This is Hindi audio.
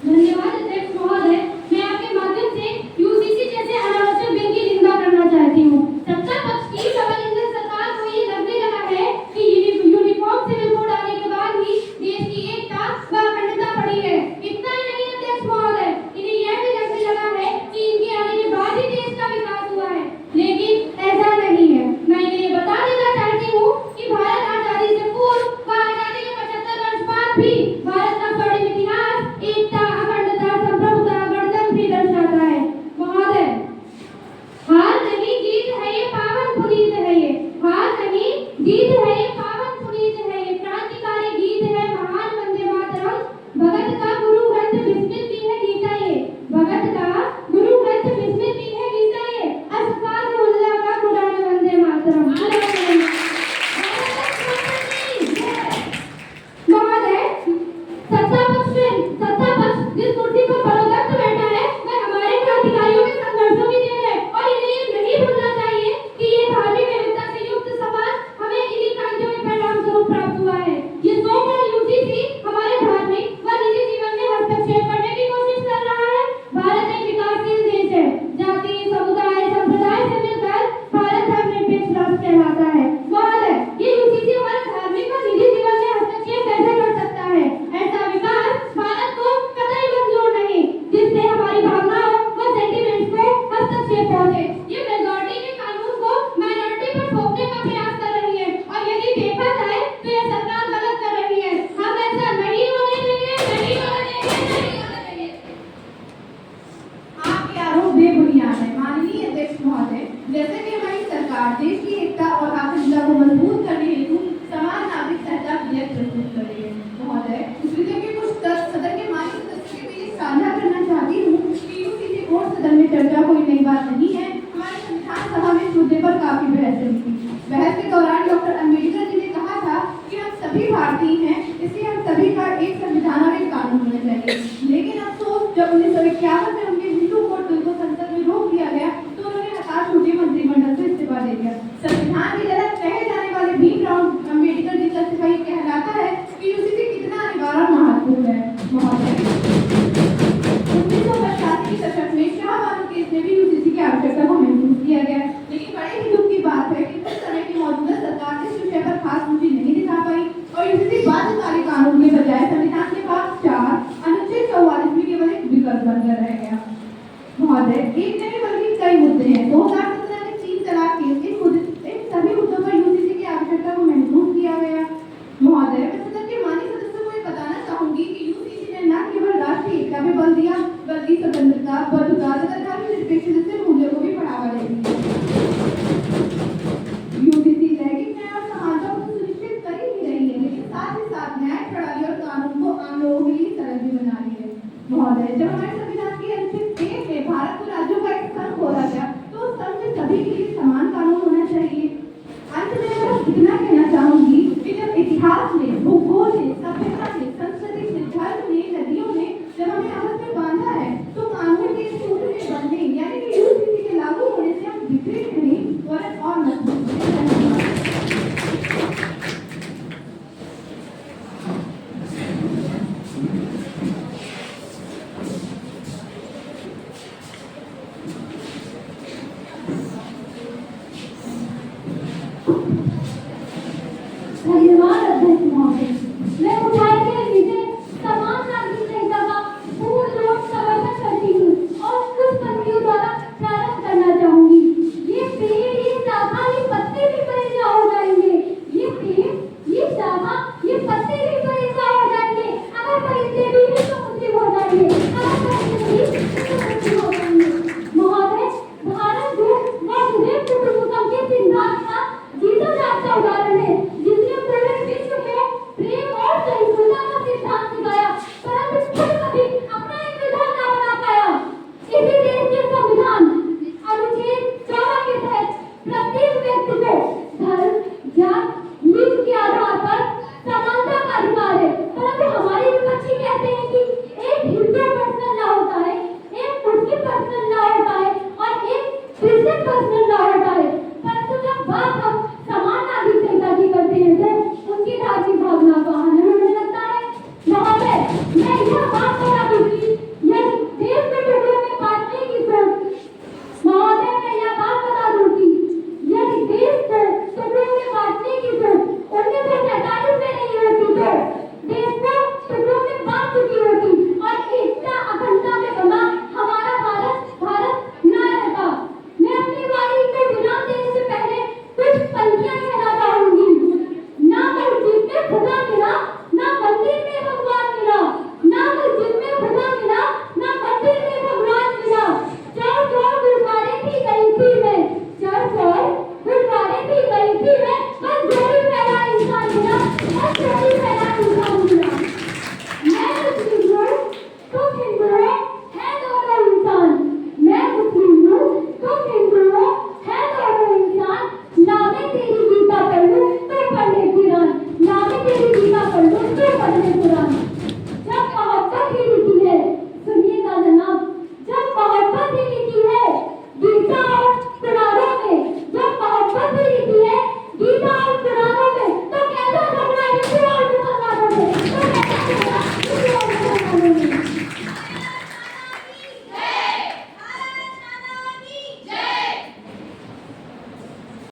धन्यवाद अध्यक्ष महोदय। मैं आपके माध्यम से यूजीसी जैसे अनावश्यक बिल की निंदा करना चाहती हूँ। सत्ता पक्ष की डबल इंजन सरकार को ये लगने लगा है कि यूनिफॉर्म सिविल कोड आने के बाद ही देश की एकता व अखंडता बढ़ी है। इतना ही नहीं अध्यक्ष महोदय, इन्हें यह भी लगने लगा है कि इनके आने के बाद ही देश का विकास हुआ है, लेकिन ऐसा नहीं है। मैं इन्हें ये बता देना चाहती हूँ कि भारत आजादी से पूर्व व आजादी के 75 वर्ष बाद भी भारत का स्वर्णिम इतिहास एकता, अखंडता, संप्रभुता, गणतंत्र भी दर्शाता है। महोदय, हार नहीं जीत है ये पावन पुनीत है ये, हार नहीं जीत है ये पावन पुनीत है ये, क्रांतिकारी गीत है महान वंदे मातरम, भगत का गुरु ग्रंथ विस्मित भी है गीता ये, भगत का गुरु ग्रंथ विस्मित भी है गीता ये, असफाक उल्लाह का कुरान वंदे मातरम। महोदय, सत्ता पक्ष जिस कुर्सी पर बलवंत बैठा है वह हमारे क्रांतिकारियों के संघर्षों की देन है, और इन्हें ये नहीं भूलना चाहिए कि ये धार्मिक विविधता से युक्त समाज हमें इन्हीं क्रांतियों के परिणाम स्वरूप प्राप्त हुआ है। ये सो कॉल्ड यूजीसी हमारे धार्मिक व निजी जीवन में हस्तक्षेप करने की कोशिश कर रहा है। भारत एक विकासशील देश है। जाति, समुदाय, संप्रदाय से मिलकर भारत धर्मनिरपेक्ष राष्ट्र कहलाता है। महोदय, ये यूजीसी हमारे धार्मिक व निजी जीवन में हस्तक्षेप कैसे कर सकता है? ऐसा विकास भारत को कतई मंजूर नहीं जिससे हमारी भावनाओं व सेंटिमेंट्स को हस्तक्षेप पहुंचे। ये मेजॉरिटी के कानून को माइनॉरिटी पर थोपने का प्रयास कर रही है, और यदि देखा जाए तो यह सरकार गलत कर रही है। हम ऐसा नहीं होने देंगे, नहीं होने देंगे, नहीं होने देंगे। आपके आरोप बेबुनियाद है। माननीय अध्यक्ष महोदय, जैसे कि हमारी सरकार देश की एकता और अखंडता को मजबूत करने हेतु समान नागरिक संहिता विधेयक प्रस्तुत कर रही है। महोदय, इस विधेयक के कुछ तथ्य सदन के माननीय सदस्यों के बीच साझा करना चाहती हूँ कि यूजीसी कोड सदन में चर्चा कोई नई बात नहीं है। हमारे संविधान सभा में इस मुद्दे पर काफी बहस चली थी। बहस के दौरान डॉक्टर अम्बेडकर जी ने कहा था कि हम सभी भारतीय हैं, इसलिए हम सभी का एक संविधान और एक कानून होना चाहिए। लेकिन अफसोस, जब 1951 में उनके हिंदू कोड बिल को संसद में रोक दिया गया तो उन्होंने हताश होकर मंत्रिमंडल से इस्तीफा दे दिया। संविधान की जनक कहे जाने वाले भीमराव अम्बेडकर जी का इस्तीफा ये कहलाता है कि यूजीसी कितना अनिवार्य और महत्वपूर्ण है। महोदय, 1985 की दशक में शाह बानो केस में भी यूजीसी की आवश्यकता को महसूस किया गया, लेकिन बड़े ही दुख की बात है कि उस समय की मौजूदा सरकार इस विषय पर खास रुचि नहीं दिखा पाई और यूजीसी बाध्यकारी कानून के बजाय संविधान के पास 4 अनुच्छेद 44 में केवल एक विकल्प बनकर रह गया। महोदय, एक नहीं बल्कि कई मुद्दे हैं। 2017 में 3 तलाक केस, इन सभी मुद्दों पर यूजीसी की आवश्यकता को महसूस किया गया। महोदय, मैं सदन के माननीय सदस्यों को ये बताना चाहूंगी कि यूजीसी ने न केवल राष्ट्रीय एकता पे बल दिया बल्कि स्वतंत्रता, बंधुता तथा धर्मनिरपेक्ष जैसे मूल्यों को भी बढ़ावा दे दिया। यूजीसी लैंगिक न्याय और समानता को सुनिश्चित कर ही रही है, लेकिन साथ ही साथ न्याय प्रणाली और कानून को आम लोगों के लिए सरल भी बना रही है। महोदय, जब हमारे संविधान की अनुच्छेद 1 में भारत को